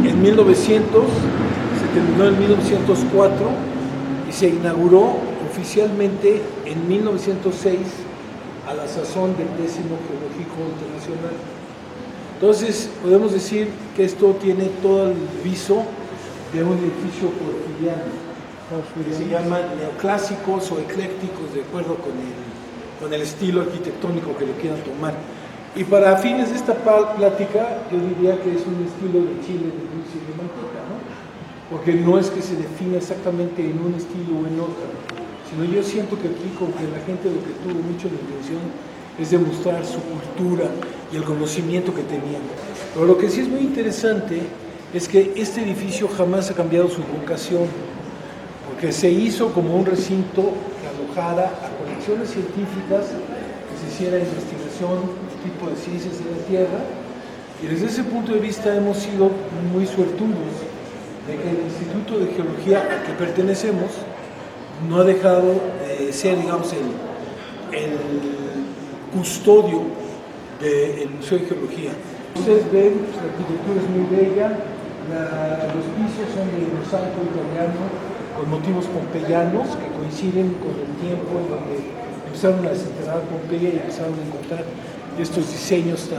En 1900, se terminó en 1904 y se inauguró oficialmente en 1906 a la sazón del 10º Geológico Internacional. Entonces podemos decir que esto tiene todo el viso de un edificio porfiriano, que se llaman neoclásicos o eclécticos de acuerdo con el estilo arquitectónico que le quieran tomar. Y para fines de esta plática, yo diría que es un estilo de Chile de dulce y de manteca, ¿no? Porque no es que se defina exactamente en un estilo o en otro, sino yo siento que aquí como que la gente lo que tuvo mucho la intención es demostrar su cultura y el conocimiento que tenían. Pero lo que sí es muy interesante es que este edificio jamás ha cambiado su vocación, porque se hizo como un recinto que alojara a colecciones científicas, que se hiciera investigación, tipo de ciencias de la Tierra, y desde ese punto de vista hemos sido muy suertudos de que el Instituto de Geología al que pertenecemos no ha dejado de ser, digamos, el custodio del Museo de Geología. Ustedes ven, la arquitectura es muy bella, los pisos son de mosaico italiano con motivos pompeyanos que coinciden con el tiempo en donde empezaron a desenterrar Pompeya y empezaron a encontrar estos diseños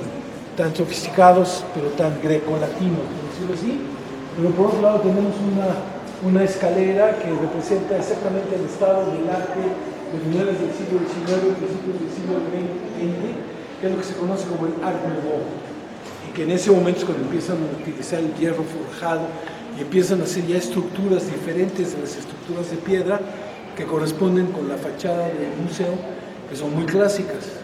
tan sofisticados, pero tan grecolatinos, por decirlo así. Pero por otro lado tenemos una escalera que representa exactamente el estado del arte de finales del siglo XIX y principios del siglo XX, que es lo que se conoce como el Art Nouveau, y que en ese momento es cuando empiezan a utilizar el hierro forjado y empiezan a hacer ya estructuras diferentes de las estructuras de piedra que corresponden con la fachada del museo, que son muy clásicas.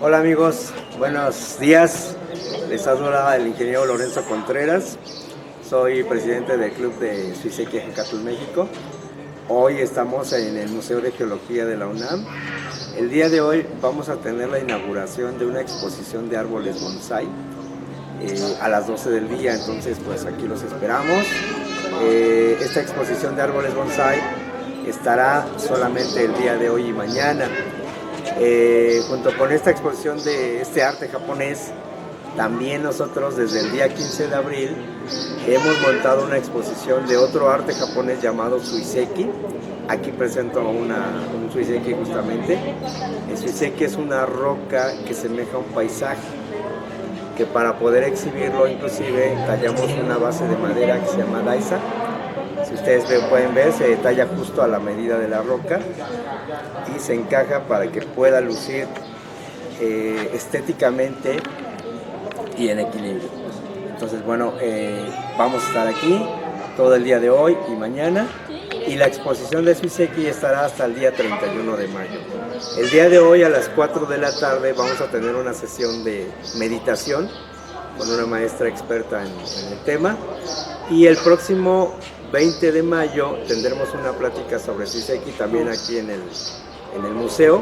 Hola amigos, buenos días. Les habla el ingeniero Lorenzo Contreras. Soy presidente del Club de Suiseki Ejecatl México. Hoy estamos en el Museo de Geología de la UNAM. El día de hoy vamos a tener la inauguración de una exposición de árboles bonsái a las 12 del día, entonces pues aquí los esperamos. Esta exposición de árboles bonsái estará solamente el día de hoy y mañana. Junto con esta exposición de este arte japonés, también nosotros desde el día 15 de abril hemos montado una exposición de otro arte japonés llamado Suiseki. Aquí presento un Suiseki justamente. El Suiseki es una roca que semeja a un paisaje, que para poder exhibirlo inclusive tallamos una base de madera que se llama Daisa. Si ustedes pueden ver, se talla justo a la medida de la roca y se encaja para que pueda lucir estéticamente y en equilibrio. Entonces bueno, vamos a estar aquí todo el día de hoy y mañana, y la exposición de Suiseki estará hasta el día 31 de mayo. El día de hoy a las 4 de la tarde vamos a tener una sesión de meditación con una maestra experta en el tema, y el próximo 20 de mayo tendremos una plática sobre Suiseki también aquí en en el museo.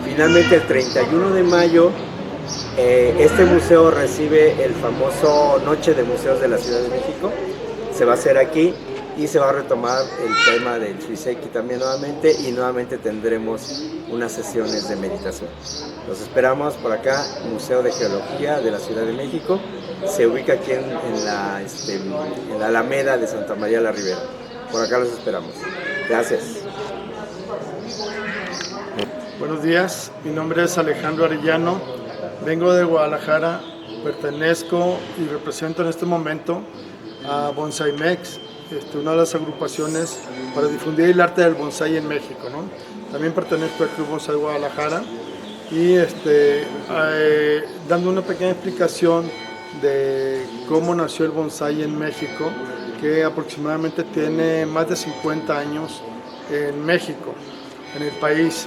Finalmente el 31 de mayo este museo recibe el famoso Noche de Museos de la Ciudad de México. Se va a hacer aquí y se va a retomar el tema del Suiseki también nuevamente, y nuevamente tendremos unas sesiones de meditación. Los esperamos por acá, Museo de Geología de la Ciudad de México. Se ubica aquí en la Alameda de Santa María la Ribera. Por acá los esperamos. Gracias. Buenos días, mi nombre es Alejandro Arellano, vengo de Guadalajara, pertenezco y represento en este momento a Bonsai Mex, una de las agrupaciones para difundir el arte del bonsai en México, ¿no? También pertenezco al Club Bonsai Guadalajara y dando una pequeña explicación de cómo nació el bonsai en México, que aproximadamente tiene más de 50 años en México, en el país,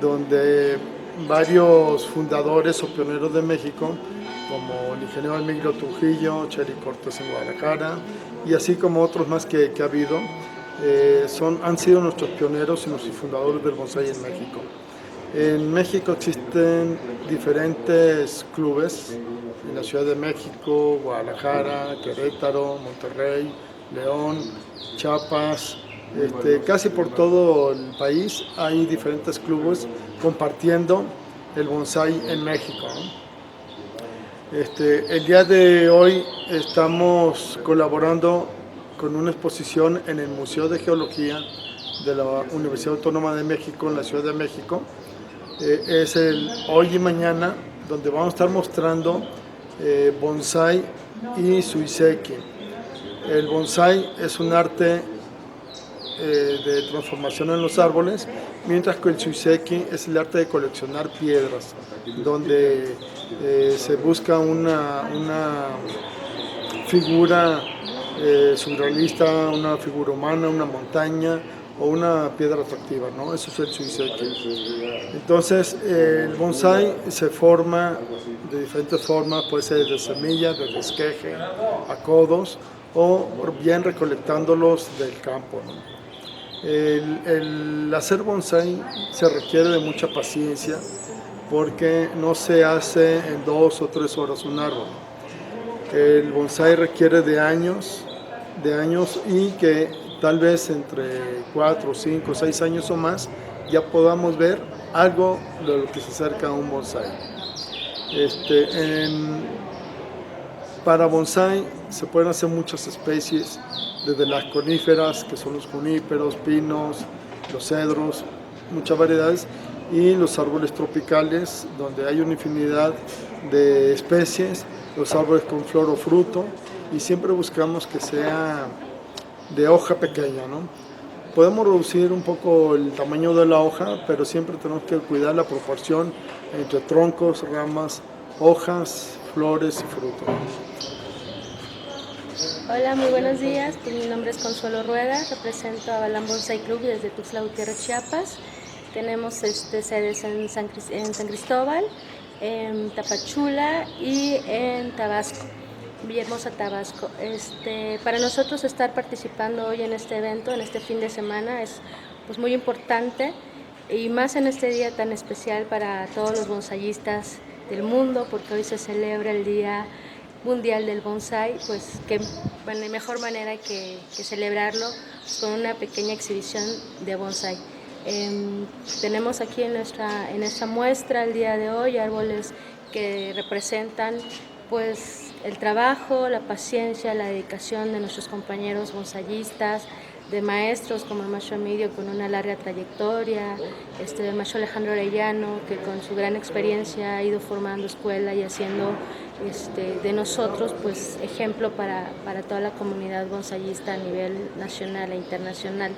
donde varios fundadores o pioneros de México, como el ingeniero Emilio Trujillo, Chely Cortés en Guadalajara, y así como otros más que ha habido, han sido nuestros pioneros y nuestros fundadores del bonsai en México. En México existen diferentes clubes, en la Ciudad de México, Guadalajara, Querétaro, Monterrey, León, Chiapas. Casi por todo el país hay diferentes clubes compartiendo el bonsai en México, ¿no? El día de hoy estamos colaborando con una exposición en el Museo de Geología de la Universidad Autónoma de México en la Ciudad de México. Es el hoy y mañana, donde vamos a estar mostrando bonsai y suiseki. El bonsai es un arte de transformación en los árboles, mientras que el suiseki es el arte de coleccionar piedras, donde se busca una figura surrealista, una figura humana, una montaña o una piedra atractiva, ¿no? Eso es el suiseki. Entonces el bonsai se forma de diferentes formas, puede ser de semillas, de esqueje, a codos, o bien recolectándolos del campo, ¿no? El hacer bonsai se requiere de mucha paciencia, porque no se hace en 2 o 3 horas un árbol. El bonsai requiere de años y que tal vez entre 4, 5, 6 años o más ya podamos ver algo de lo que se acerca a un bonsai. Para bonsai se pueden hacer muchas especies, desde las coníferas, que son los juníperos, pinos, los cedros, muchas variedades, y los árboles tropicales, donde hay una infinidad de especies, los árboles con flor o fruto, y siempre buscamos que sea de hoja pequeña, ¿no? Podemos reducir un poco el tamaño de la hoja, pero siempre tenemos que cuidar la proporción entre troncos, ramas, hojas, flores y frutos. Hola, muy buenos días. Pues mi nombre es Consuelo Rueda, represento a Balam Bonsai Club desde Tuxtla Gutiérrez, Chiapas. Tenemos sedes en San Cristóbal, en Tapachula y en Tabasco, Villahermosa, Tabasco. Para nosotros estar participando hoy en este evento, en este fin de semana, es pues muy importante, y más en este día tan especial para todos los bonsayistas del mundo, porque hoy se celebra el Día Mundial del Bonsai. Pues qué mejor manera que celebrarlo con una pequeña exhibición de bonsai. Tenemos aquí en esta muestra el día de hoy árboles que representan pues el trabajo, la paciencia, la dedicación de nuestros compañeros bonsayistas, de maestros como el maestro Emilio con una larga trayectoria, el maestro Alejandro Arellano, que con su gran experiencia ha ido formando escuela y haciendo de nosotros pues ejemplo para toda la comunidad bonsayista a nivel nacional e internacional.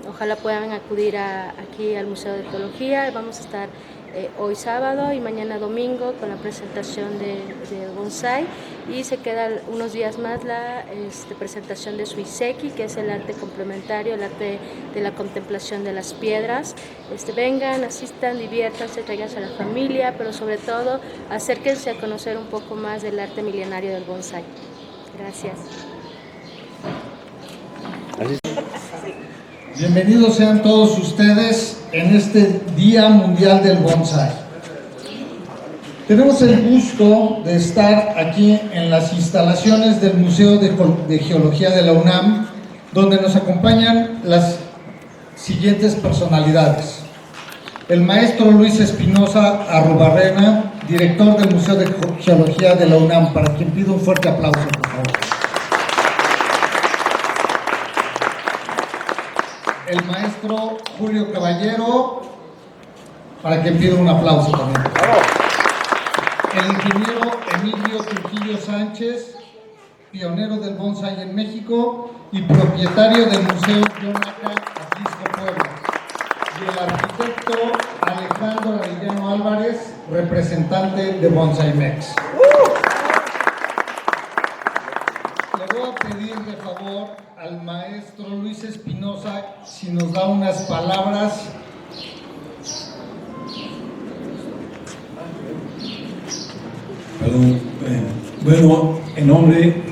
Ojalá puedan acudir aquí al Museo de Geología. Vamos a estar hoy sábado y mañana domingo con la presentación de bonsai, y se quedan unos días más la presentación de suiseki, que es el arte complementario, el arte de la contemplación de las piedras. Vengan, asistan, diviértanse, traiganse a la familia, pero sobre todo acérquense a conocer un poco más del arte milenario del bonsai. Gracias. Bienvenidos sean todos ustedes en este Día Mundial del Bonsai. Tenemos el gusto de estar aquí en las instalaciones del Museo de Geología de la UNAM, donde nos acompañan las siguientes personalidades. El maestro Luis Espinosa Arrubarrena, director del Museo de Geología de la UNAM, para quien pido un fuerte aplauso, por favor. El maestro Julio Caballero, para quien pido un aplauso también. El ingeniero Emilio Trujillo Sánchez, pionero del bonsai en México y propietario del Museo Yonaca, Atlisco, Puebla. Y el arquitecto Alejandro Arellano Álvarez, representante de Bonsai Mex. Le voy a pedir de favor al maestro Luis Espinosa si nos da unas palabras. Perdón. Bueno, en nombre de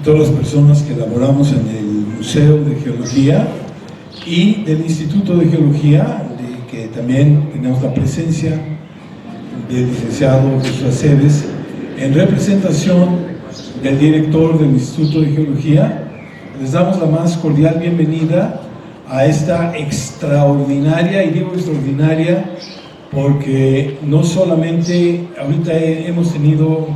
todas las personas que elaboramos en el Museo de Geología y del Instituto de Geología, de que también tenemos la presencia del licenciado Jesús Aceves, en representación del director del Instituto de Geología, les damos la más cordial bienvenida a esta extraordinaria, y digo extraordinaria porque no solamente ahorita hemos tenido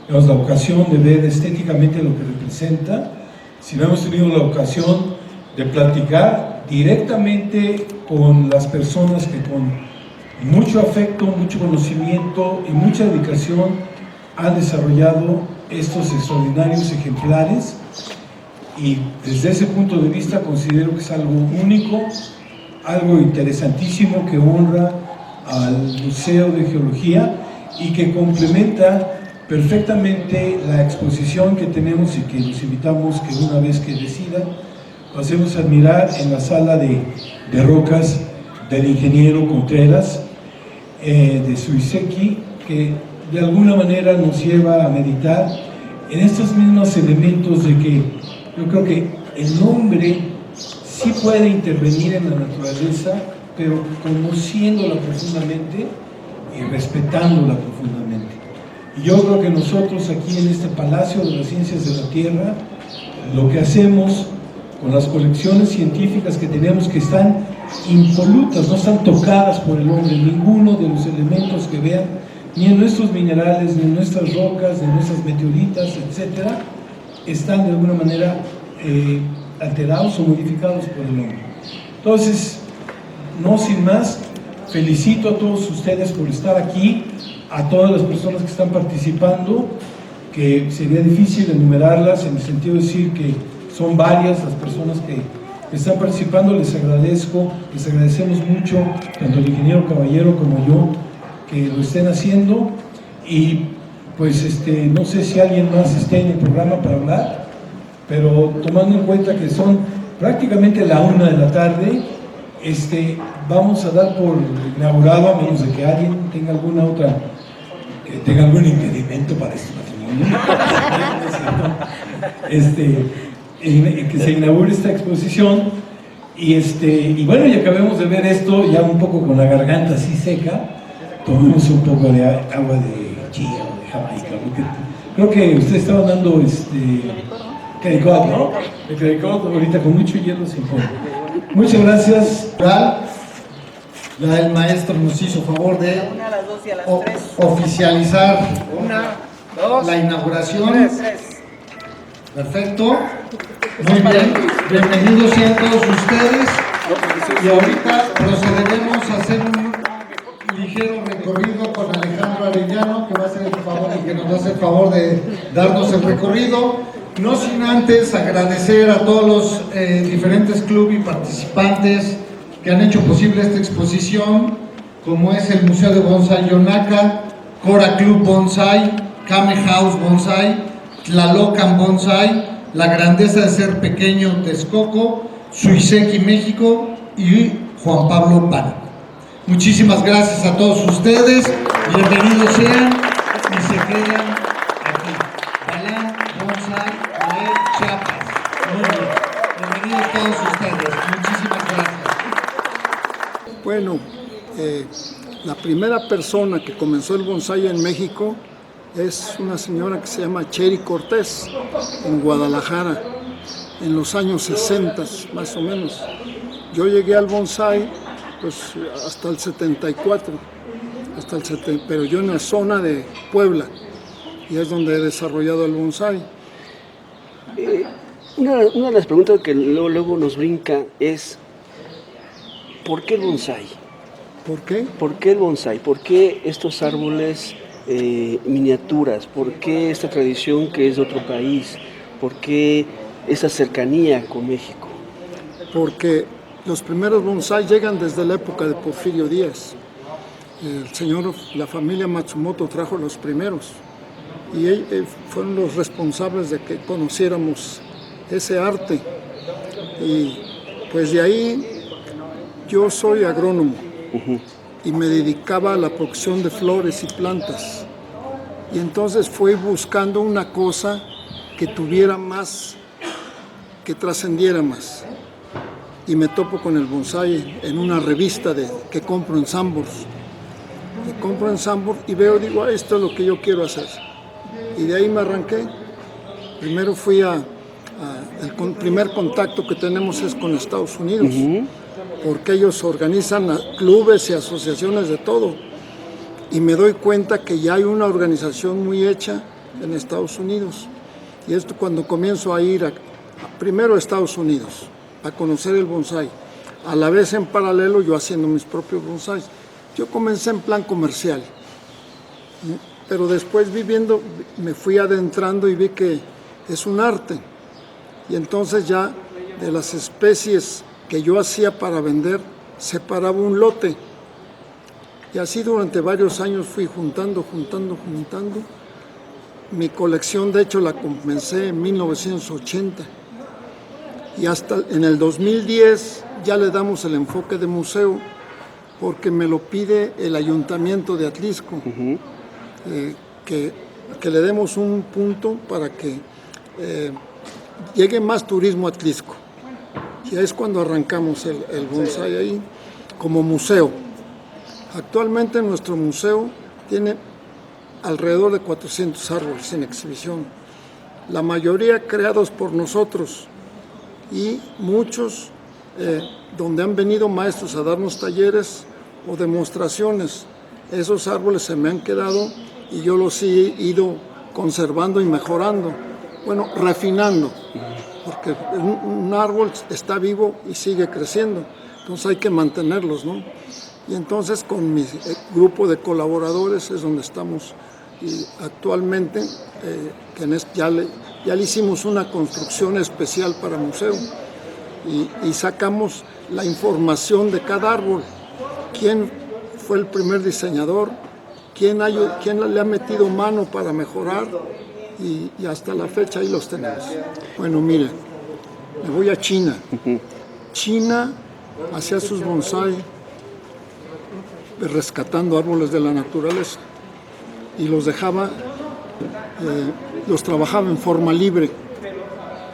la ocasión de ver estéticamente lo que representa, sino hemos tenido la ocasión de platicar directamente con las personas que con mucho afecto, mucho conocimiento y mucha dedicación han desarrollado estos extraordinarios ejemplares, y desde ese punto de vista considero que es algo único, algo interesantísimo que honra al Museo de Geología y que complementa perfectamente la exposición que tenemos y que los invitamos que una vez que decidan pasemos a admirar en la sala de rocas del ingeniero Contreras de Suiseki, que de alguna manera nos lleva a meditar en estos mismos elementos de que yo creo que el hombre sí puede intervenir en la naturaleza, pero conociéndola profundamente y respetándola profundamente. Y yo creo que nosotros aquí en este Palacio de las Ciencias de la Tierra, lo que hacemos con las colecciones científicas que tenemos, que están impolutas, no están tocadas por el hombre, ninguno de los elementos que vean, ni en nuestros minerales, ni en nuestras rocas, ni en nuestras meteoritas, etcétera, están de alguna manera alterados o modificados por el hombre. Entonces, no sin más, felicito a todos ustedes por estar aquí, a todas las personas que están participando, que sería difícil enumerarlas, en el sentido de decir que son varias las personas que están participando. Les agradecemos mucho, tanto el ingeniero Caballero como yo, que lo estén haciendo, y pues no sé si alguien más esté en el programa para hablar, pero tomando en cuenta que son prácticamente la 1 de la tarde, vamos a dar por inaugurado, a menos de que alguien tenga alguna otra, que tenga algún impedimento para este matrimonio, que se inaugure esta exposición, y bueno, ya acabemos de ver esto, ya un poco con la garganta así seca, tomemos un poco de agua de chía o de Jamaica, porque creo que ustedes estaban dando Clericot, ¿no? El Clericot ahorita con mucho hielo se impone. Muchas gracias. Ya el maestro nos hizo favor de oficializar la inauguración. Perfecto. Muy bien. Bienvenidos sean todos ustedes. Y ahorita procederemos a hacer un ligero recorrido con Alejandro Arellano, que va a hacer el favor y que nos va a hacer el favor de darnos el recorrido. No sin antes agradecer a todos los diferentes clubes y participantes que han hecho posible esta exposición, como es el Museo de Bonsai Yonaca, Cora Club Bonsai, Kame House Bonsai, Tlalocan Bonsai, La Grandeza de Ser Pequeño Texcoco, Suiseki México y Juan Pablo Pánico. Muchísimas gracias a todos ustedes, bienvenidos sean y se quedan aquí. Balán Bonsai de Chiapas. Muy bien. Bienvenidos todos ustedes, muchísimas gracias. Bueno, la primera persona que comenzó el bonsái en México es una señora que se llama Cheri Cortés, en Guadalajara, en los años 60 más o menos. Yo llegué al bonsái pues, hasta el 74, pero yo en la zona de Puebla, y es donde he desarrollado el bonsái. Una de las preguntas que luego nos brinca es, ¿por qué el bonsái? ¿Por qué? ¿Por qué el bonsái? ¿Por qué estos árboles miniaturas? ¿Por qué esta tradición que es de otro país? ¿Por qué esa cercanía con México? Porque los primeros bonsái llegan desde la época de Porfirio Díaz. La familia Matsumoto trajo los primeros y fueron los responsables de que conociéramos ese arte. Y pues de ahí yo soy agrónomo y me dedicaba a la producción de flores y plantas. Y entonces fui buscando una cosa que tuviera más, que trascendiera más. Y me topo con el bonsái en una revista que compro en Sanborns. Y veo, digo, esto es lo que yo quiero hacer. Y de ahí me arranqué. Primero fui el primer contacto que tenemos es con Estados Unidos, porque ellos organizan clubes y asociaciones de todo. Y me doy cuenta que ya hay una organización muy hecha en Estados Unidos. Y esto cuando comienzo a ir primero a Estados Unidos, a conocer el bonsái. A la vez en paralelo yo haciendo mis propios bonsáis. Yo comencé en plan comercial, pero después me fui adentrando y vi que es un arte. Y entonces ya de las especies que yo hacía para vender, separaba un lote. Y así durante varios años fui juntando. Mi colección, de hecho, la comencé en 1980. Y hasta en el 2010 ya le damos el enfoque de museo, porque me lo pide el Ayuntamiento de Atlixco, que le demos un punto para que llegue más turismo a Atlixco. Y es cuando arrancamos el bonsái ahí como museo. Actualmente nuestro museo tiene alrededor de 400 árboles en exhibición, la mayoría creados por nosotros y muchos donde han venido maestros a darnos talleres o demostraciones. Esos árboles se me han quedado y yo los he ido conservando y mejorando, bueno, refinando, porque un árbol está vivo y sigue creciendo, entonces hay que mantenerlos, ¿no? Y entonces con mi grupo de colaboradores es donde estamos y actualmente ya le hicimos una construcción especial para museo y sacamos la información de cada árbol, quién fue el primer diseñador, quién le ha metido mano para mejorar y hasta la fecha ahí los tenemos. Bueno, mire, me voy a China. China hacía sus bonsái rescatando árboles de la naturaleza y los dejaba, los trabajaba en forma libre,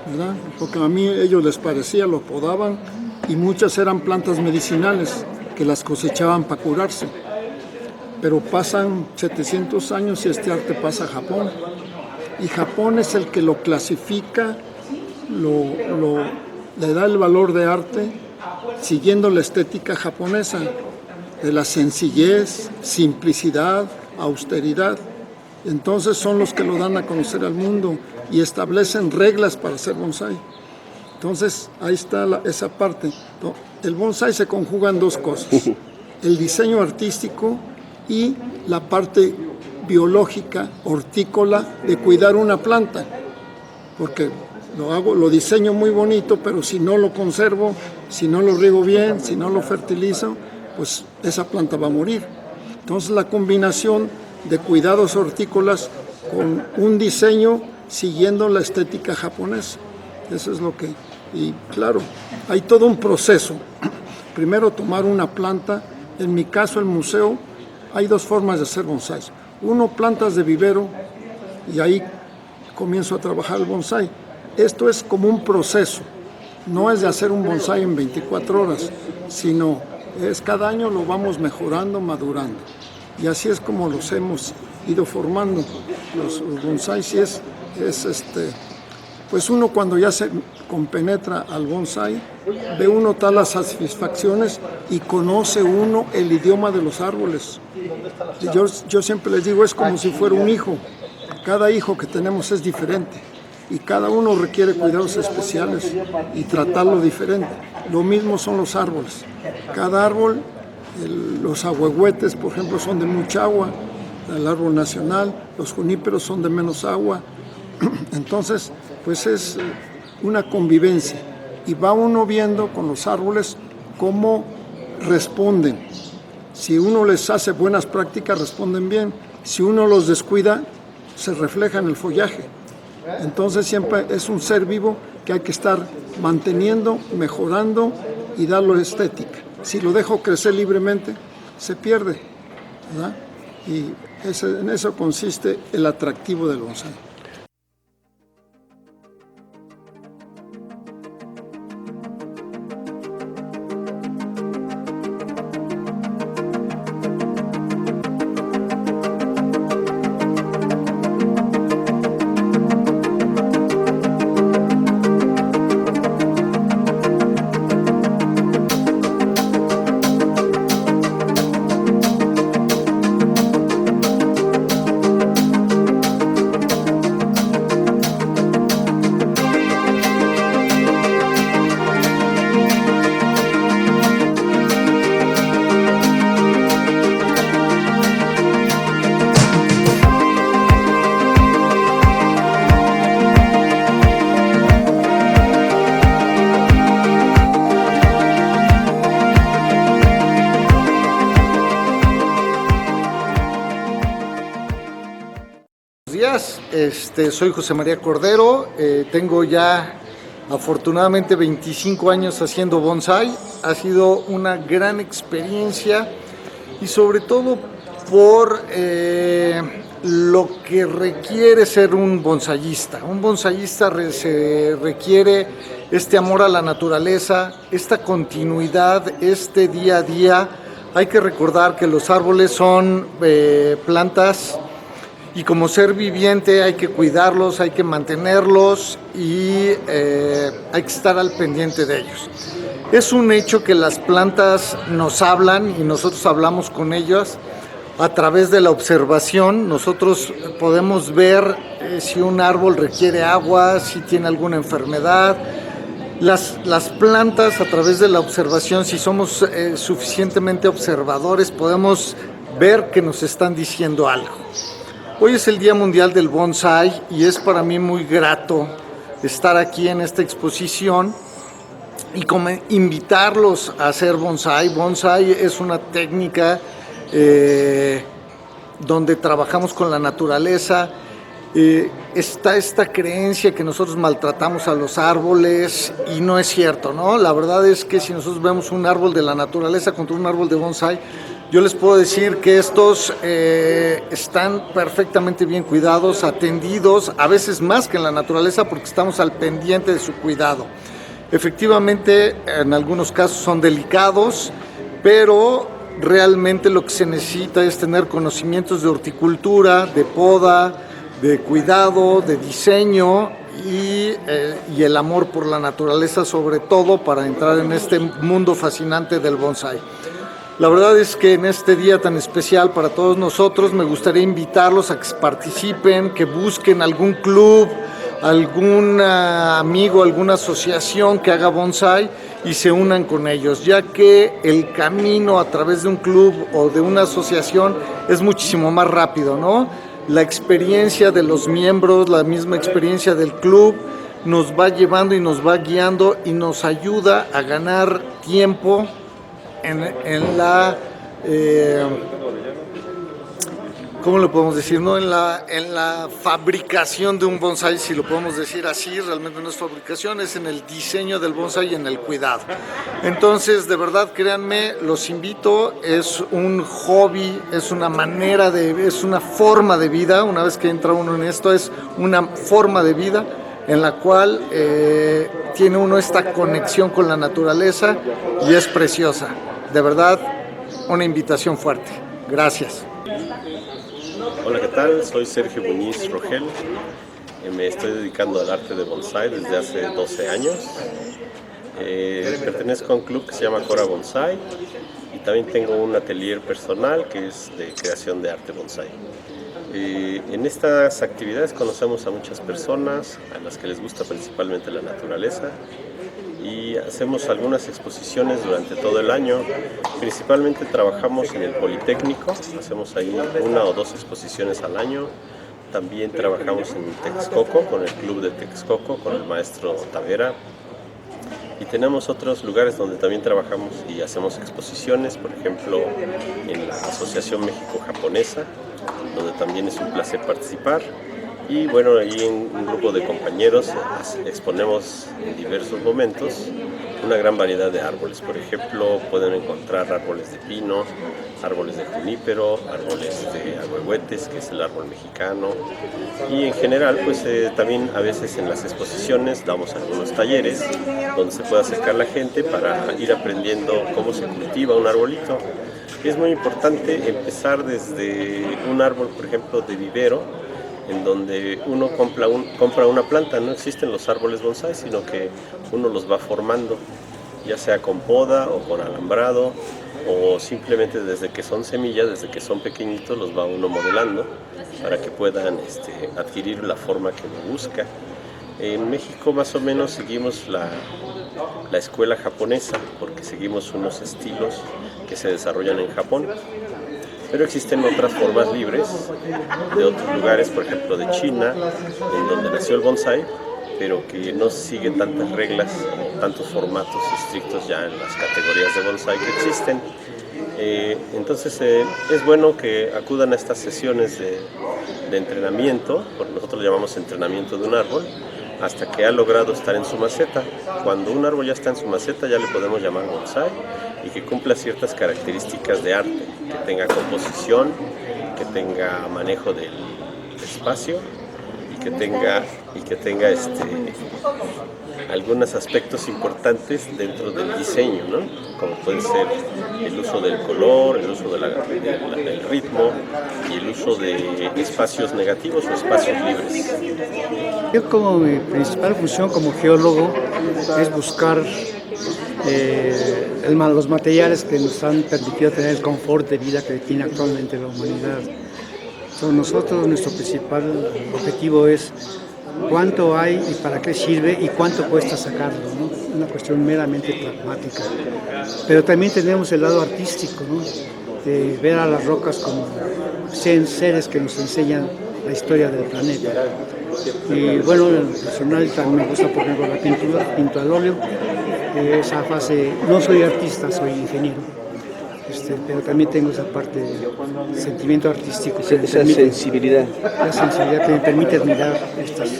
¿verdad? Porque a mí ellos les parecía, lo podaban y muchas eran plantas medicinales que las cosechaban para curarse. Pero pasan 700 años y este arte pasa a Japón. Y Japón es el que lo clasifica, le da el valor de arte siguiendo la estética japonesa, de la sencillez, simplicidad, austeridad. Entonces son los que lo dan a conocer al mundo y establecen reglas para hacer bonsái. Entonces ahí está esa parte. El bonsái se conjuga en dos cosas: el diseño artístico y la parte biológica, hortícola, de cuidar una planta. Porque lo diseño muy bonito, pero si no lo conservo, si no lo riego bien, si no lo fertilizo, pues esa planta va a morir. Entonces la combinación de cuidados hortícolas con un diseño siguiendo la estética japonesa. Eso es lo que... Y claro, hay todo un proceso. Primero tomar una planta. En mi caso, el museo, hay dos formas de hacer bonsáis. Uno, plantas de vivero, y ahí comienzo a trabajar el bonsái. Esto es como un proceso. No es de hacer un bonsái en 24 horas, sino cada año lo vamos mejorando, madurando. Y así es como los hemos ido formando. Los bonsáis pues uno cuando ya se compenetra al bonsái, ve uno tal las satisfacciones y conoce uno el idioma de los árboles. Y yo siempre les digo, es como si fuera un hijo. Cada hijo que tenemos es diferente y cada uno requiere cuidados especiales y tratarlo diferente. Lo mismo son los árboles. Cada árbol, los ahuehuetes, por ejemplo, son de mucha agua, el árbol nacional, los juníperos son de menos agua. Entonces, pues es una convivencia y va uno viendo con los árboles cómo responden. Si uno les hace buenas prácticas, responden bien. Si uno los descuida, se refleja en el follaje. Entonces siempre es un ser vivo que hay que estar manteniendo, mejorando y darle estética. Si lo dejo crecer libremente, se pierde, ¿verdad? Y en eso consiste el atractivo del bonsái. Soy José María Cordero, tengo ya afortunadamente 25 años haciendo bonsái. Ha sido una gran experiencia y sobre todo por lo que requiere ser un bonsallista. Un bonsallista se requiere este amor a la naturaleza, esta continuidad, este día a día. Hay que recordar que los árboles son plantas y como ser viviente hay que cuidarlos, hay que mantenerlos y hay que estar al pendiente de ellos. Es un hecho que las plantas nos hablan y nosotros hablamos con ellas a través de la observación. Nosotros podemos ver si un árbol requiere agua, si tiene alguna enfermedad. Las plantas, a través de la observación, si somos suficientemente observadores, podemos ver que nos están diciendo algo. Hoy es el Día Mundial del Bonsái y es para mí muy grato estar aquí en esta exposición y como invitarlos a hacer bonsái. Bonsái es una técnica donde trabajamos con la naturaleza. Está esta creencia que nosotros maltratamos a los árboles y no es cierto, ¿no? La verdad es que si nosotros vemos un árbol de la naturaleza contra un árbol de bonsái, yo les puedo decir que estos están perfectamente bien cuidados, atendidos, a veces más que en la naturaleza porque estamos al pendiente de su cuidado. Efectivamente, en algunos casos son delicados, pero realmente lo que se necesita es tener conocimientos de horticultura, de poda, de cuidado, de diseño y el amor por la naturaleza sobre todo para entrar en este mundo fascinante del bonsái. La verdad es que en este día tan especial para todos nosotros me gustaría invitarlos a que participen, que busquen algún club, algún amigo, alguna asociación que haga bonsái y se unan con ellos, ya que el camino a través de un club o de una asociación es muchísimo más rápido, ¿no? La experiencia de los miembros, la misma experiencia del club nos va llevando y nos va guiando y nos ayuda a ganar tiempo en la ¿cómo lo podemos decir? ¿No? En la fabricación de un bonsái, si lo podemos decir así, realmente no es fabricación, es en el diseño del bonsái y en el cuidado. Entonces, de verdad, créanme, los invito, es un hobby, es una manera es una forma de vida, una vez que entra uno en esto, es una forma de vida en la cual tiene uno esta conexión con la naturaleza y es preciosa. de verdad, una invitación fuerte. Gracias. Hola, ¿qué tal? Soy Sergio Muñiz Rogel. Me estoy dedicando al arte de bonsái desde hace 12 años. Pertenezco a un club que se llama Cora Bonsai y también tengo un atelier personal que es de creación de arte bonsái. En estas actividades conocemos a muchas personas a las que les gusta principalmente la naturaleza y hacemos algunas exposiciones durante todo el año. Principalmente trabajamos en el Politécnico, hacemos ahí 1 o 2 exposiciones al año. También trabajamos en Texcoco, con el club de Texcoco, con el maestro Tavera. Y tenemos otros lugares donde también trabajamos y hacemos exposiciones, por ejemplo, en la Asociación México-Japonesa, donde también es un placer participar. Y bueno, ahí en un grupo de compañeros exponemos en diversos momentos una gran variedad de árboles. Por ejemplo, pueden encontrar árboles de pino, árboles de junípero, árboles de ahuehuetes, que es el árbol mexicano. Y en general, pues también a veces en las exposiciones damos algunos talleres donde se puede acercar la gente para ir aprendiendo cómo se cultiva un arbolito. Es muy importante empezar desde un árbol, por ejemplo, de vivero, en donde uno compra una planta. No existen los árboles bonsái, sino que uno los va formando, ya sea con poda o con alambrado, o simplemente desde que son semillas, desde que son pequeñitos, los va uno modelando para que puedan adquirir la forma que uno busca. En México más o menos seguimos la escuela japonesa, porque seguimos unos estilos que se desarrollan en Japón. Pero existen otras formas libres de otros lugares, por ejemplo de China, en donde nació el bonsái, pero que no sigue tantas reglas o tantos formatos estrictos ya en las categorías de bonsái que existen. Entonces es bueno que acudan a estas sesiones de entrenamiento, porque nosotros lo llamamos entrenamiento de un árbol, hasta que ha logrado estar en su maceta. Cuando un árbol ya está en su maceta ya le podemos llamar bonsái y que cumpla ciertas características de arte, que tenga composición, que tenga manejo del espacio y que tenga algunos aspectos importantes dentro del diseño, ¿no? Como puede ser el uso del color, el uso del ritmo y el uso de espacios negativos o espacios libres. Yo como mi principal función como geólogo es buscar los materiales que nos han permitido tener el confort de vida que tiene actualmente la humanidad. Entonces nosotros, nuestro principal objetivo es cuánto hay y para qué sirve y cuánto cuesta sacarlo, ¿no? Una cuestión meramente pragmática. Pero también tenemos el lado artístico, ¿no? De ver a las rocas como seres que nos enseñan la historia del planeta. Y bueno, en lo personal también me gusta, por ejemplo, la pintura, pinto al óleo. Esa fase, no soy artista, soy ingeniero, pero también tengo esa parte de sentimiento artístico. Esa sensibilidad. La sensibilidad que me permite admirar estas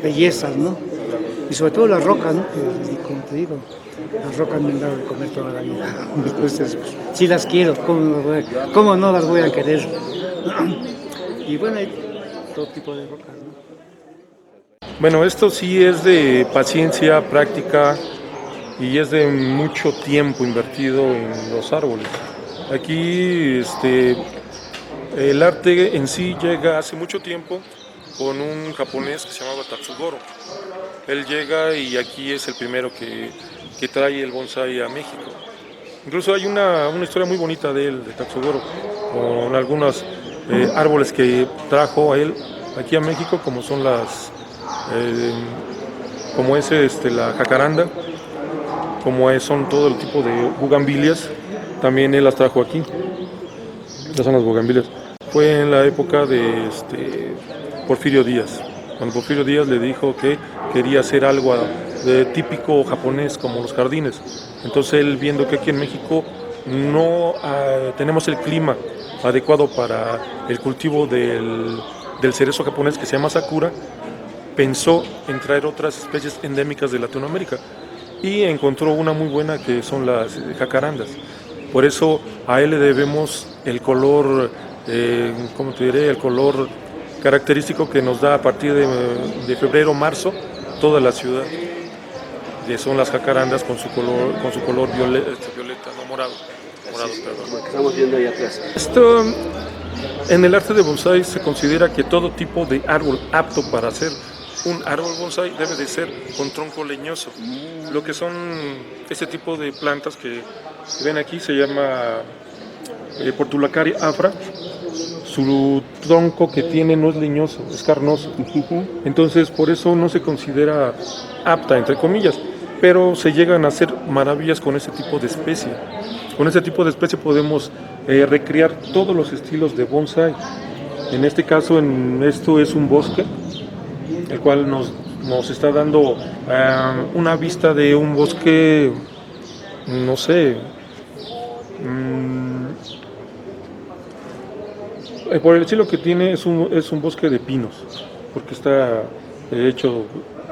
bellezas, ¿no? Y sobre todo las rocas, ¿no? Que, como te digo, las rocas me han dado de comer toda la vida. Entonces, pues, sí las quiero, ¿cómo no las voy a querer? Y bueno, hay todo tipo de rocas, ¿no? Bueno, esto sí es de paciencia, práctica y es de mucho tiempo invertido en los árboles. Aquí el arte en sí llega hace mucho tiempo con un japonés que se llamaba Tatsugoro. Él llega y aquí es el primero que trae el bonsái a México. Incluso hay una historia muy bonita de él, de Tatsugoro, con algunos árboles que trajo a él aquí a México, como son la jacaranda, como son todo el tipo de bugambilias, también él las trajo aquí. Estas son las bugambilias. Fue en la época de Porfirio Díaz, cuando Porfirio Díaz le dijo que quería hacer algo de típico japonés como los jardines. Entonces él, viendo que aquí en México no tenemos el clima adecuado para el cultivo del cerezo japonés que se llama sakura, pensó en traer otras especies endémicas de Latinoamérica y encontró una muy buena que son las jacarandas. Por eso a él le debemos el color, el color característico que nos da a partir de febrero, marzo, toda la ciudad, que son las jacarandas con su color violeta, no morado. morados, perdón. Porque estamos viendo ahí atrás. Esto, en el arte de bonsái se considera que todo tipo de árbol apto para hacer un árbol bonsái debe de ser con tronco leñoso. Lo que son este tipo de plantas que ven aquí se llama Portulacaria afra. Su tronco que tiene no es leñoso, es carnoso. Entonces por eso no se considera apta, entre comillas, pero se llegan a hacer maravillas con ese tipo de especie. Con ese tipo de especie podemos recrear todos los estilos de bonsái. En este caso, esto es un bosque, el cual nos está dando una vista de un bosque, no sé, por el estilo que tiene es un bosque de pinos, porque está hecho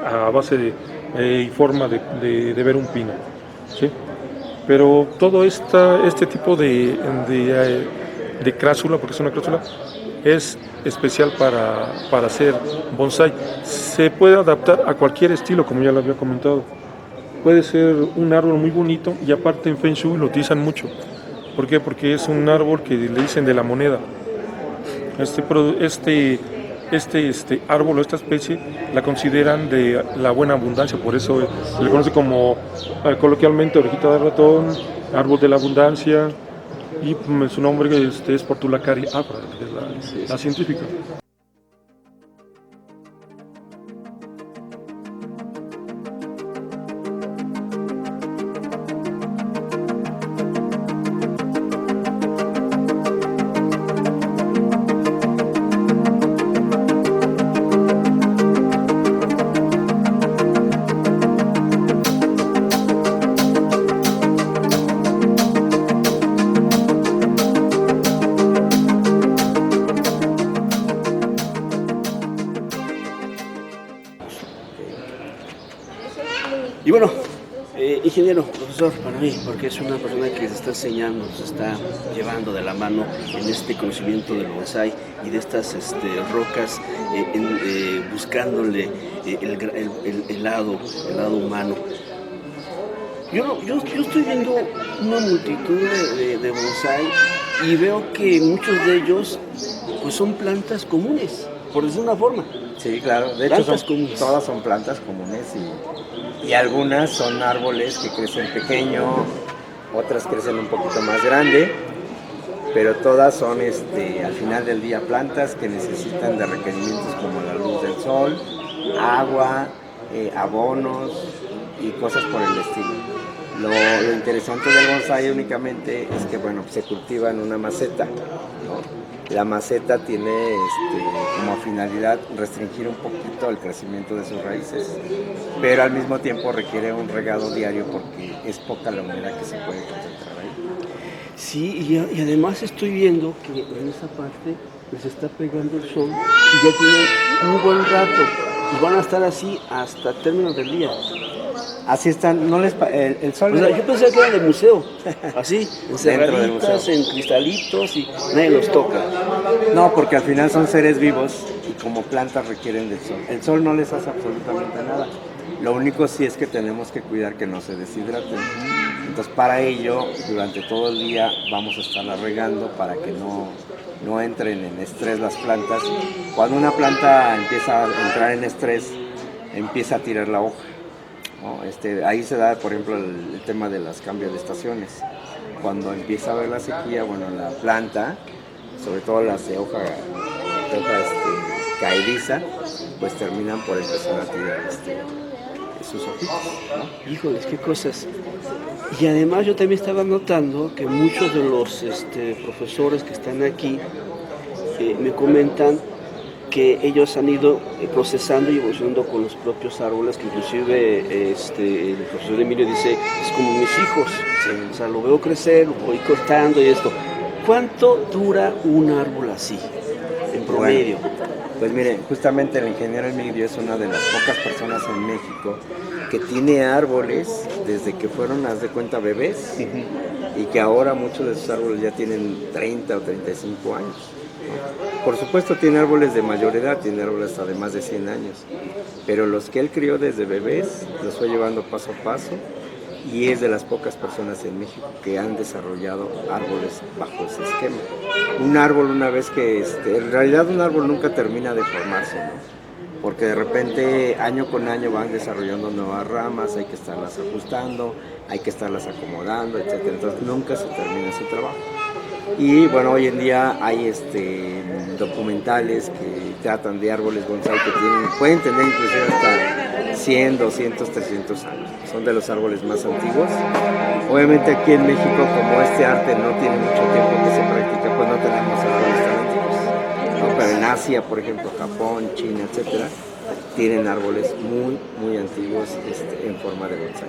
a base y forma de ver un pino, ¿sí? Pero todo este tipo de crásula, porque es una crásula, es especial para hacer bonsái. Se puede adaptar a cualquier estilo, como ya lo había comentado. Puede ser un árbol muy bonito y aparte en Feng Shui lo utilizan mucho. ¿Por qué? Porque es un árbol que le dicen de la moneda. Este árbol o esta especie la consideran de la buena abundancia, por eso se le conoce como coloquialmente orejita de ratón, árbol de la abundancia, y su nombre es Portulacaria afra, que es la científica. Y bueno, ingeniero, profesor, para mí, porque es una persona que se está enseñando, se está llevando de la mano en este conocimiento del bonsái y de estas rocas, buscándole el lado humano. Yo estoy viendo una multitud de bonsái y veo que muchos de ellos pues son plantas comunes, por decir una forma. Sí, claro. De hecho, todas son plantas comunes y algunas son árboles que crecen pequeño, otras crecen un poquito más grande, pero todas son al final del día plantas que necesitan de requerimientos como la luz del sol, agua, abonos y cosas por el estilo. Lo interesante del bonsái únicamente es que se cultiva en una maceta, ¿no? La maceta tiene como finalidad restringir un poquito el crecimiento de sus raíces, pero al mismo tiempo requiere un regado diario porque es poca la humedad que se puede concentrar ahí. Sí, y además estoy viendo que en esa parte les está pegando el sol y ya tienen un buen rato y van a estar así hasta términos del día. Así están, el sol... O sea, yo pensé que eran de museo, así, encerraditas, en cristalitos y nadie los toca. No, porque al final son seres vivos y como plantas requieren del sol. El sol no les hace absolutamente nada. Lo único sí es que tenemos que cuidar que no se deshidraten. Entonces para ello, durante todo el día vamos a estarla regando para que no entren en estrés las plantas. Cuando una planta empieza a entrar en estrés, empieza a tirar la hoja. ¿No? Ahí se da, por ejemplo, el tema de los cambios de estaciones. Cuando empieza a haber la sequía, la planta, sobre todo las de hoja caediza, pues terminan por empezar a tirar sus hojitas, ¿no? Híjoles, qué cosas. Y además yo también estaba notando que muchos de los profesores que están aquí me comentan que ellos han ido procesando y evolucionando con los propios árboles, que inclusive el profesor Emilio dice, es como mis hijos, o sea, lo veo crecer, lo voy cortando y esto. ¿Cuánto dura un árbol así, en promedio? Pues mire, justamente el ingeniero Emilio es una de las pocas personas en México que tiene árboles desde que fueron, haz de cuenta, bebés, y que ahora muchos de sus árboles ya tienen 30 o 35 años. Por supuesto tiene árboles de mayor edad, tiene árboles hasta de más de 100 años, pero los que él crió desde bebés los fue llevando paso a paso y es de las pocas personas en México que han desarrollado árboles bajo ese esquema. Un árbol, una vez que, en realidad un árbol nunca termina de formarse, ¿no? Porque de repente año con año van desarrollando nuevas ramas, hay que estarlas ajustando, hay que estarlas acomodando, etc. Entonces nunca se termina ese trabajo. Y bueno, hoy en día hay documentales que tratan de árboles bonsái que pueden tener inclusive hasta 100, 200, 300 años. Son de los árboles más antiguos. Obviamente aquí en México, como este arte no tiene mucho tiempo que se practica, pues no tenemos árboles tan antiguos, ¿no? Pero en Asia, por ejemplo, Japón, China, etcétera, tienen árboles muy, muy antiguos en forma de bonsái.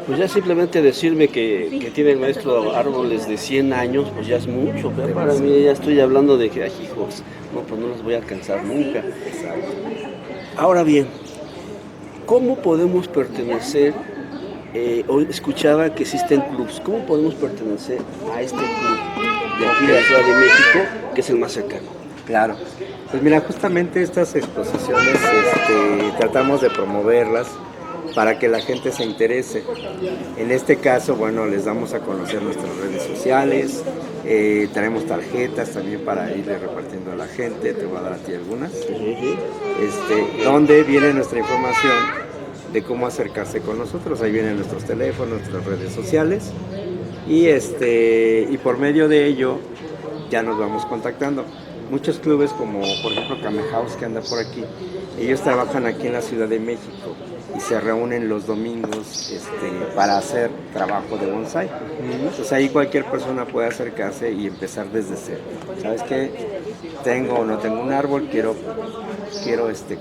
Pues ya simplemente decirme que tiene el maestro árboles de 100 años, pues ya es mucho. Pero para mí ya estoy hablando de que, ay, hijos, no, pues no los voy a alcanzar nunca. Exacto. Ahora bien, ¿cómo podemos pertenecer? Hoy escuchaba que existen clubs. ¿Cómo podemos pertenecer a este club de aquí de la Ciudad de México, que es el más cercano? Claro. Pues mira, justamente estas exposiciones tratamos de promoverlas para que la gente se interese. En este caso, bueno, les damos a conocer nuestras redes sociales, tenemos tarjetas también para irle repartiendo a la gente, te voy a dar a ti algunas, donde viene nuestra información de cómo acercarse con nosotros. Ahí vienen nuestros teléfonos, nuestras redes sociales, y por medio de ello ya nos vamos contactando. Muchos clubes como por ejemplo Kame House, que anda por aquí, ellos trabajan aquí en la Ciudad de México y se reúnen los domingos para hacer trabajo de bonsái. Entonces ahí cualquier persona puede acercarse y empezar desde cero. ¿Sabes qué? Tengo o no tengo un árbol, quiero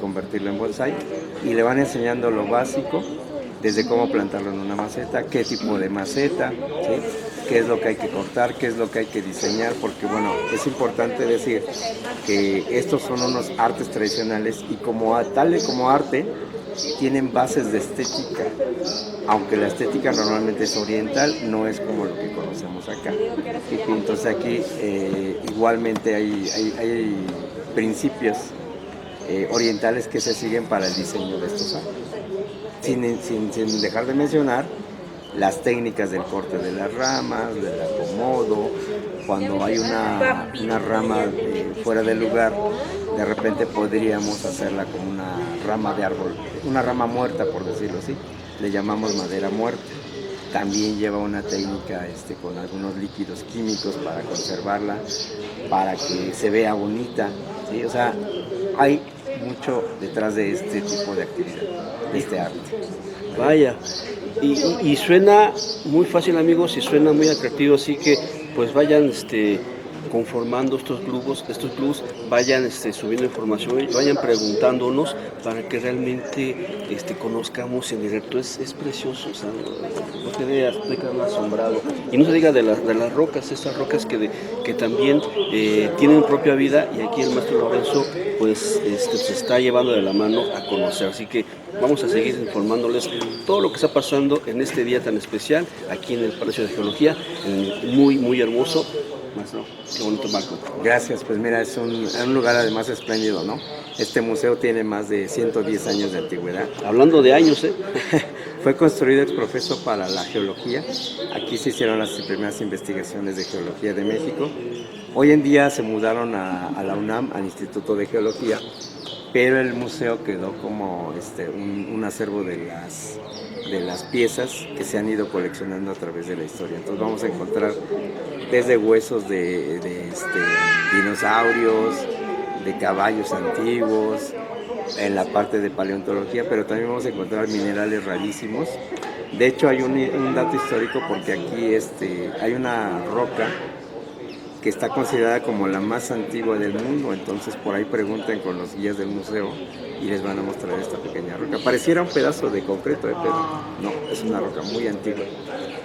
convertirlo en bonsái, y le van enseñando lo básico, desde cómo plantarlo en una maceta, qué tipo de maceta, ¿sí? Qué es lo que hay que cortar, qué es lo que hay que diseñar, porque bueno, es importante decir que estos son unos artes tradicionales y como arte tienen bases de estética, aunque la estética normalmente es oriental, no es como lo que conocemos acá. Y entonces aquí igualmente hay principios orientales que se siguen para el diseño de estos árboles. Sin dejar de mencionar las técnicas del corte de las ramas, del acomodo. Cuando hay una rama fuera del lugar, de repente podríamos hacerla como una rama de árbol, una rama muerta, por decirlo así. Le llamamos madera muerta. También lleva una técnica con algunos líquidos químicos para conservarla, para que se vea bonita, ¿sí? O sea, hay mucho detrás de este tipo de actividad, de este arte. Vaya, y suena muy fácil, amigos, y suena muy atractivo, así que pues vayan conformando estos clubs, vayan subiendo información, vayan preguntándonos para que realmente conozcamos en directo. Es precioso, o sea, no te veas, estoy quedando asombrado. Y no se diga de las rocas, estas rocas que también tienen propia vida, y aquí el maestro Lorenzo pues se está llevando de la mano a conocer. Así que vamos a seguir informándoles todo lo que está pasando en este día tan especial aquí en el Palacio de Geología, muy, muy hermoso. Maestro, qué bonito marco. Gracias, pues mira, es un lugar además espléndido, ¿no? Este museo tiene más de 110 años de antigüedad. Hablando de años, Fue construido ex professo para la geología. Aquí se hicieron las primeras investigaciones de geología de México. Hoy en día se mudaron a la UNAM, al Instituto de Geología, pero el museo quedó como un acervo de las piezas que se han ido coleccionando a través de la historia. Entonces vamos a encontrar desde huesos de dinosaurios, de caballos antiguos, en la parte de paleontología, pero también vamos a encontrar minerales rarísimos. De hecho hay un dato histórico, porque aquí hay una roca que está considerada como la más antigua del mundo. Entonces por ahí preguntan con los guías del museo y les van a mostrar esta pequeña roca. Pareciera un pedazo de concreto, pero no, es una roca muy antigua.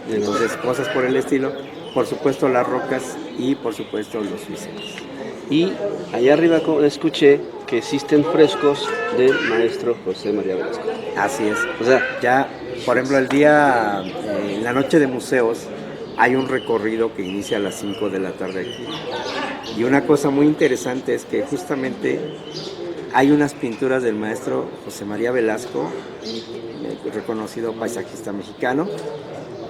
Entonces cosas por el estilo, por supuesto las rocas y por supuesto los suicidios. Y allá arriba escuché que existen frescos del maestro José María Velasco. Así es. O sea, ya, por ejemplo, en la noche de museos, hay un recorrido que inicia a las 5 de la tarde aquí. Y una cosa muy interesante es que justamente hay unas pinturas del maestro José María Velasco, reconocido paisajista mexicano,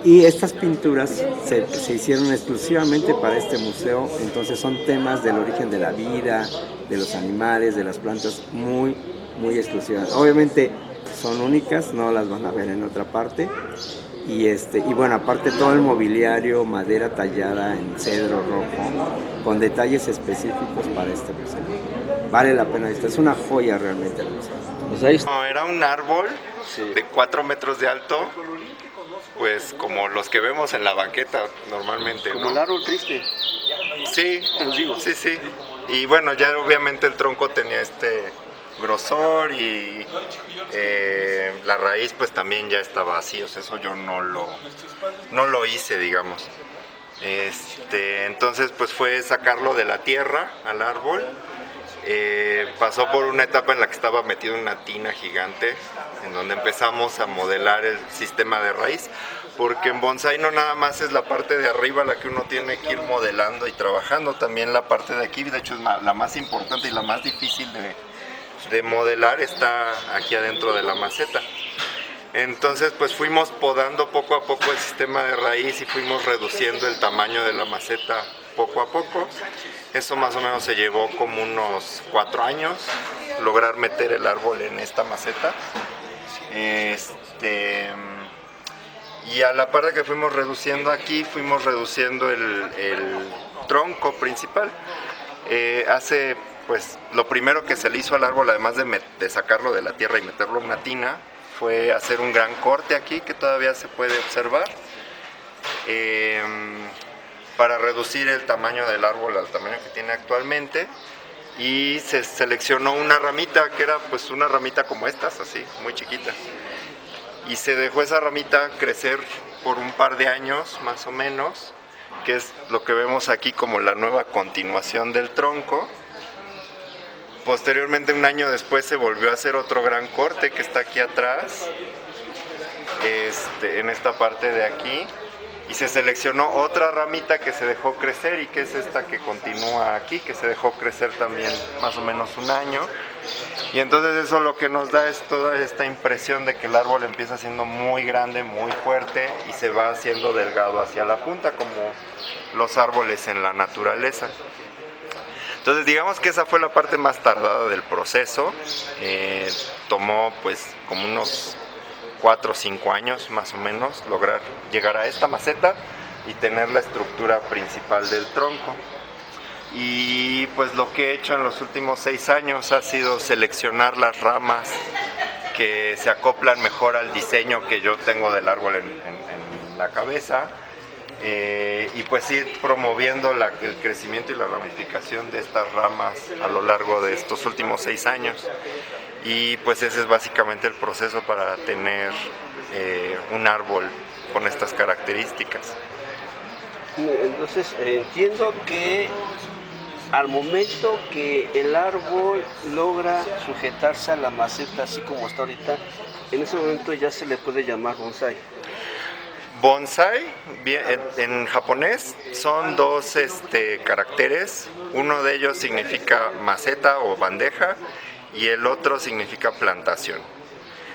y estas pinturas se hicieron exclusivamente para este museo. Entonces son temas del origen de la vida, de los animales, de las plantas, muy, muy exclusivas. Obviamente son únicas, no las van a ver en otra parte. Y bueno, aparte todo el mobiliario, madera tallada en cedro rojo, con detalles específicos para este museo. Vale la pena visitar, es una joya realmente el museo. Pues ahí No, era un árbol de 4 metros de alto, pues como los que vemos en la banqueta normalmente, como ¿no? el árbol triste. Sí, sí. Y bueno, ya obviamente el tronco tenía grosor y la raíz pues también ya estaba así, o sea, eso yo no lo hice, digamos. Entonces pues fue sacarlo de la tierra al árbol. Pasó por una etapa en la que estaba metido en una tina gigante, en donde empezamos a modelar el sistema de raíz, porque en bonsái no nada más es la parte de arriba la que uno tiene que ir modelando y trabajando, también la parte de aquí, de hecho es la más importante y la más difícil de modelar, está aquí adentro de la maceta. Entonces pues fuimos podando poco a poco el sistema de raíz y fuimos reduciendo el tamaño de la maceta poco a poco. Eso más o menos se llevó como unos 4 años, lograr meter el árbol en esta maceta. Y a la par de que fuimos reduciendo aquí, fuimos reduciendo el tronco principal. Pues lo primero que se le hizo al árbol, además de sacarlo de la tierra y meterlo en una tina, fue hacer un gran corte aquí que todavía se puede observar, para reducir el tamaño del árbol al tamaño que tiene actualmente. Y se seleccionó una ramita que era pues una ramita como estas, así, muy chiquita, y se dejó esa ramita crecer por un par de años más o menos, que es lo que vemos aquí como la nueva continuación del tronco. Posteriormente, un año después, se volvió a hacer otro gran corte que está aquí atrás, en esta parte de aquí, y se seleccionó otra ramita que se dejó crecer y que es esta que continúa aquí, que se dejó crecer también más o menos un año. Y entonces eso lo que nos da es toda esta impresión de que el árbol empieza siendo muy grande, muy fuerte y se va haciendo delgado hacia la punta, como los árboles en la naturaleza. Entonces digamos que esa fue la parte más tardada del proceso. Tomó pues como unos 4 o 5 años más o menos lograr llegar a esta maceta y tener la estructura principal del tronco. Y pues lo que he hecho en los últimos 6 años ha sido seleccionar las ramas que se acoplan mejor al diseño que yo tengo del árbol en la cabeza, y pues ir promoviendo el crecimiento y la ramificación de estas ramas a lo largo de estos últimos 6 años. Y pues ese es básicamente el proceso para tener un árbol con estas características. Entonces entiendo que al momento que el árbol logra sujetarse a la maceta así como está ahorita, en ese momento ya se le puede llamar bonsái. Bonsái, en japonés, son 2 caracteres. Uno de ellos significa maceta o bandeja y el otro significa plantación.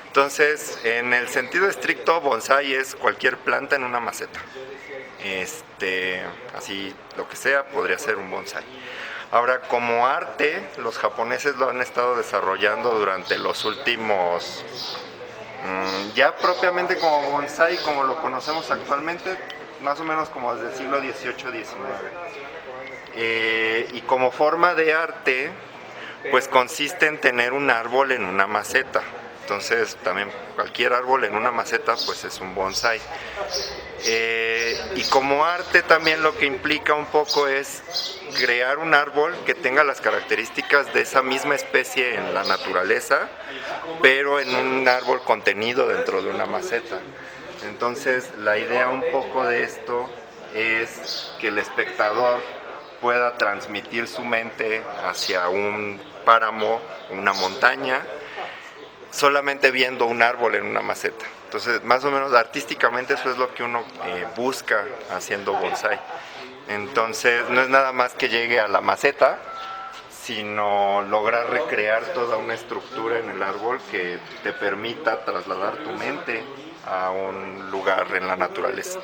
Entonces, en el sentido estricto, bonsái es cualquier planta en una maceta. Así, lo que sea, podría ser un bonsái. Ahora, como arte, los japoneses lo han estado desarrollando durante los últimos, ya propiamente como bonsái, como lo conocemos actualmente, más o menos como desde el siglo XVIII-XIX. Y como forma de arte, pues consiste en tener un árbol en una maceta. Entonces también cualquier árbol en una maceta pues es un bonsái. Y como arte también lo que implica un poco es crear un árbol que tenga las características de esa misma especie en la naturaleza, pero en un árbol contenido dentro de una maceta. Entonces la idea un poco de esto es que el espectador pueda transmitir su mente hacia un páramo, una montaña, solamente viendo un árbol en una maceta. Entonces, más o menos artísticamente eso es lo que uno busca haciendo bonsái. Entonces, no es nada más que llegue a la maceta, sino lograr recrear toda una estructura en el árbol que te permita trasladar tu mente a un lugar en la naturaleza.